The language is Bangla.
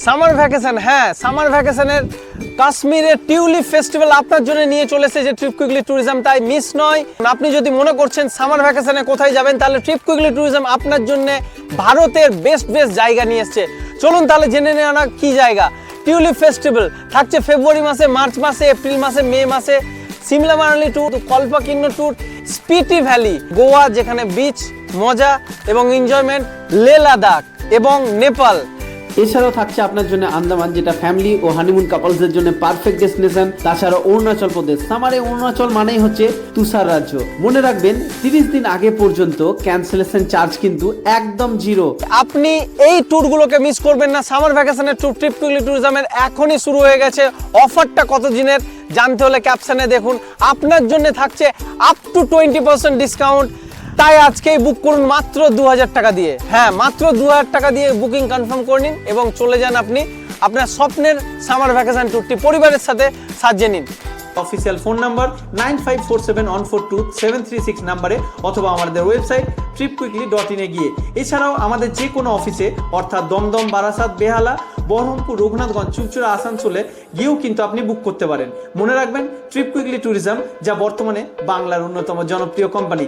সামার ভ্যাকেশন, হ্যাঁ সামার ভ্যাকেশনের কাশ্মীরের টিউলিপ ফেস্টিভ্যাল আপনার জন্য নিয়ে চলেছে যে ট্রিপ কুইকলি ট্যুরিজম, তাই মিস নয়। আপনি যদি মনে করছেন সামার ভ্যাকেশনে কোথায় যাবেন, তাহলে ট্রিপ কুইকলি ট্যুরিজম আপনার জন্য ভারতের বেস্ট জায়গা নিয়ে এসছে। চলুন তাহলে জেনে নেওয়া না কি জায়গা। টিউলিপ ফেস্টিভ্যাল থাকছে ফেব্রুয়ারি মাসে, মার্চ মাসে, এপ্রিল মাসে, মে মাসে। সিমলা মানালি ট্যুর, কল্পকিন্ন ট্যুর, স্পিটি ভ্যালি, গোয়া যেখানে বিচ মজা এবং এনজয়মেন্ট, লে লাদাখ এবং নেপাল। এছাড়াও থাকছে আপনার জন্য আন্দামান, যেটা ফ্যামিলি ও হানিমুন কাপলসদের জন্য পারফেক্ট ডেস্টিনেশন। তাছাড়া অরুণাচল প্রদেশ, সামারে অরুণাচল মানেই হচ্ছে তুষার রাজ্য। মনে রাখবেন 30 দিন আগে পর্যন্ত ক্যান্সেলেশন চার্জ কিন্তু একদম জিরো। আপনি এই ট্যুরগুলোকে মিস করবেন না। সামার ভ্যাকেশনের ট্যুর ট্রিপ কুইকলি ট্যুরিজমের এখনই শুরু হয়ে গেছে। অফারটা কত দিনের জানতে হলে ক্যাপশনে দেখুন। আপনার জন্য থাকছে আপ টু 20% ডিসকাউন্ট। তাই আজকেই বুক করুন মাত্র 2000 টাকা দিয়ে। হ্যাঁ, মাত্র 2000 টাকা দিয়ে বুকিং কনফার্ম করে নিন এবং চলে যান আপনি আপনার স্বপ্নের সামার ভ্যাকেশন ট্যুরটি পরিবারের সাথে সাজিয়ে নিন। অফিসিয়াল ফোন নাম্বার 9547142736 নাম্বারে অথবা আমাদের ওয়েবসাইট tripquickly.in এ গিয়ে। এছাড়াও আমাদের যে কোনো অফিসে অর্থাৎ দমদম, বারাসাত, বেহালা, বহরমপুর, রঘুনাথগঞ্জ, চুঁচুড়া, আসানসোলে গিয়েও কিন্তু আপনি বুক করতে পারেন। মনে রাখবেন ট্রিপ কুইকলি ট্যুরিজম, যা বর্তমানে বাংলার অন্যতম জনপ্রিয় কোম্পানি।